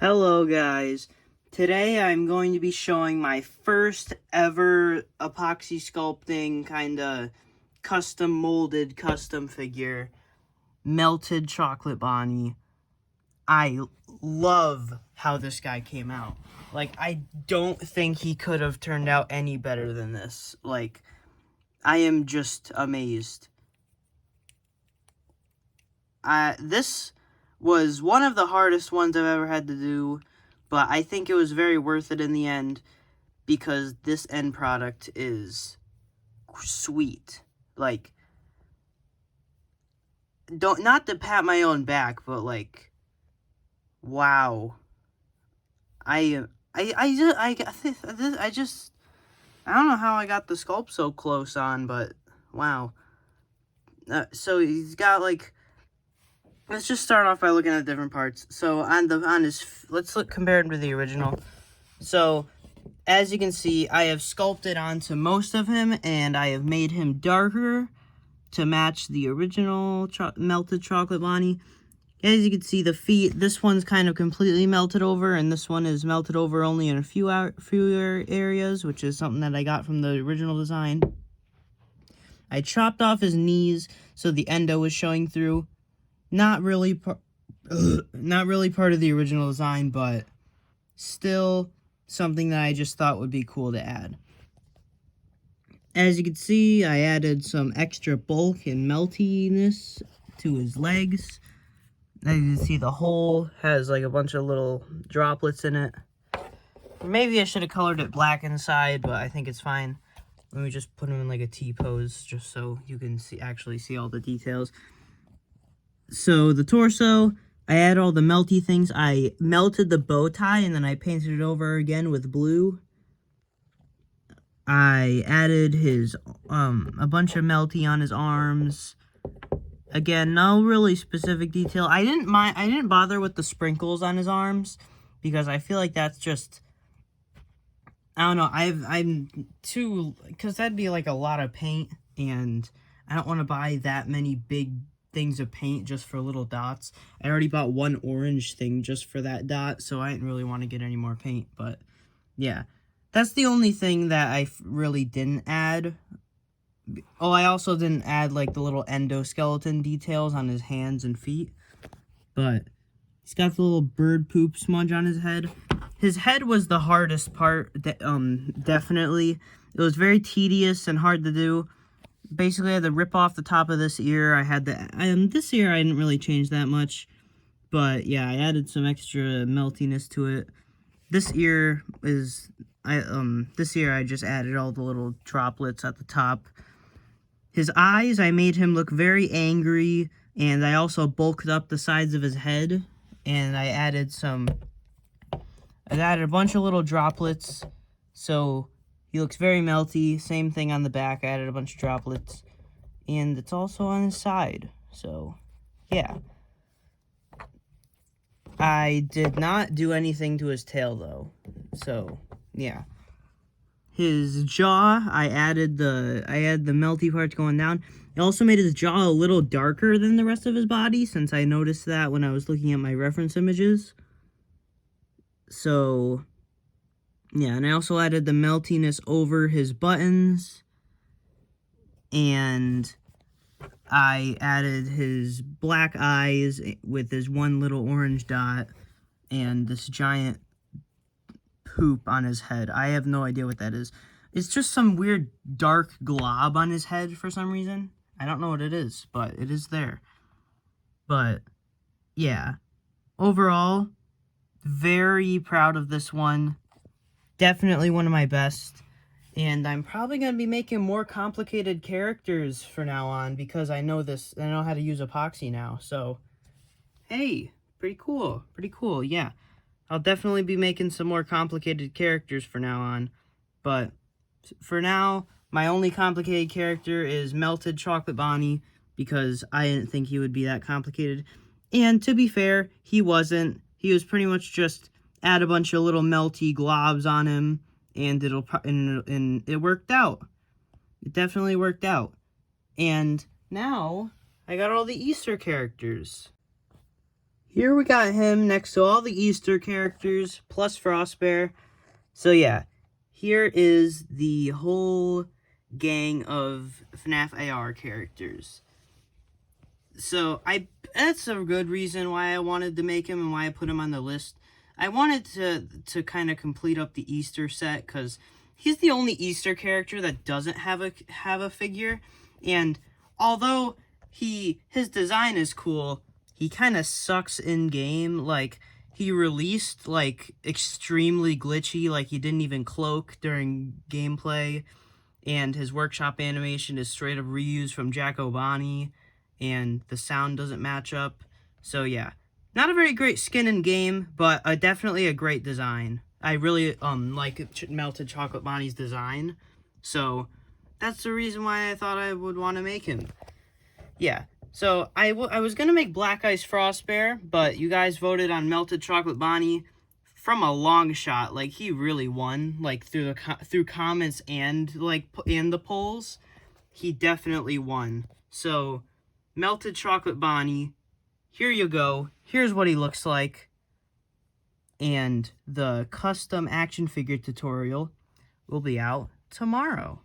Hello guys, today I'm going to be showing my first ever epoxy sculpting kinda custom molded custom figure, Melted Chocolate Bonnie. I love how this guy came out. Like, I don't think he could have turned out any better than this. Like, I am just amazed. This was one of the hardest ones I've ever had to do, but I think it was very worth it in the end because this end product is sweet. Like, not to pat my own back, but like, wow. I don't know how I got the sculpt so close on, but wow. So he's got like, let's just start off by looking at different parts. So let's compare him to the original. So as you can see, I have sculpted onto most of him, and I have made him darker to match the original Melted Chocolate Bonnie. As you can see, the feet, this one's kind of completely melted over, and this one is melted over only in a few areas, which is something that I got from the original design. I chopped off his knees so the endo was showing through. Not really part of the original design, but still something that I just thought would be cool to add. As you can see, I added some extra bulk and meltiness to his legs. As you can see, the hole has like a bunch of little droplets in it. Maybe I should have colored it black inside, but I think it's fine. Let me just put him in like a T-pose just so you can actually see all the details. So the torso, I added all the melty things. I melted the bow tie and then I painted it over again with blue. I added a bunch of melty on his arms. Again, no really specific detail. I didn't bother with the sprinkles on his arms because I feel like that's just, I don't know, because that'd be like a lot of paint, and I don't want to buy that many big things of paint just for little dots. I already bought one orange thing just for that dot, so I didn't really want to get any more paint, but yeah. That's the only thing that I really didn't add. Oh, I also didn't add like the little endoskeleton details on his hands and feet, but he's got the little bird poop smudge on his head. His head was the hardest part, definitely. It was very tedious and hard to do. Basically, I had to rip off the top of this ear. This ear I didn't really change that much, but yeah, I added some extra meltiness to it. This ear I just added all the little droplets at the top. His eyes, I made him look very angry, and I also bulked up the sides of his head, and I added a bunch of little droplets, so he looks very melty. Same thing on the back, I added a bunch of droplets, and it's also on his side, so yeah. I did not do anything to his tail, though, so yeah. His jaw, I added the melty parts going down. I also made his jaw a little darker than the rest of his body, since I noticed that when I was looking at my reference images. So, yeah, and I also added the meltiness over his buttons. And I added his black eyes with his one little orange dot and this giant poop on his head. I have no idea what that is. It's just some weird dark glob on his head for some reason. I don't know what it is, but it is there. But yeah, overall, very proud of this one. Definitely one of my best. And I'm probably going to be making more complicated characters from now on because I know how to use epoxy now. So, hey, pretty cool. Pretty cool, yeah. I'll definitely be making some more complicated characters from now on. But for now, my only complicated character is Melted Chocolate Bonnie because I didn't think he would be that complicated. And to be fair, he wasn't. He was pretty much just add a bunch of little melty globs on him, and it worked out. It definitely worked out. And now I got all the Easter characters. here we got him next to all the Easter characters, plus Frostbear. So yeah, here is the whole gang of FNAF AR characters. So that's a good reason why I wanted to make him and why I put him on the list. I wanted to kind of complete up the Easter set because he's the only Easter character that doesn't have a figure, and although his design is cool, he kind of sucks in game. Like, he released like extremely glitchy, like he didn't even cloak during gameplay, and his workshop animation is straight up reused from Bonnie, and the sound doesn't match up. So yeah, not a very great skin in game, but definitely a great design. I really like Melted Chocolate Bonnie's design, so that's the reason why I thought I would want to make him. Yeah, so I was gonna make Black Ice Frostbear, but you guys voted on Melted Chocolate Bonnie from a long shot. Like, he really won, like through comments and like in the polls. He definitely won. So Melted Chocolate Bonnie, here you go. Here's what he looks like. And the custom action figure tutorial will be out tomorrow.